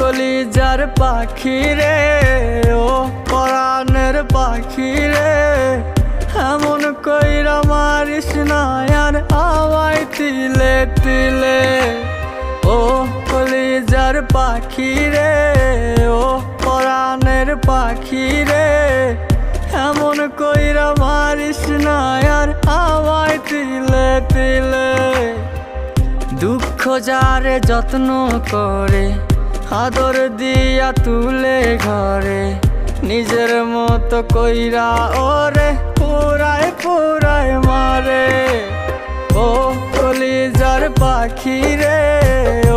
কলিজার পাখি রে, ও পরাণের পাখি রে, এমন কইরা মারিস না আর আমায় তিলে তিলে। ও কলিজার পাখি রে, ও পরাণের পাখি রে, এমন কইরা মারিস না আর আমায় তিলে তিলে। দুঃখ যারে যত্ন করে, আদর দিয়া তুলে ঘরে, নিজের মতো কইরা ওরে পুরায় পুরায় মারে। ও কলিজার পাখি রে, ও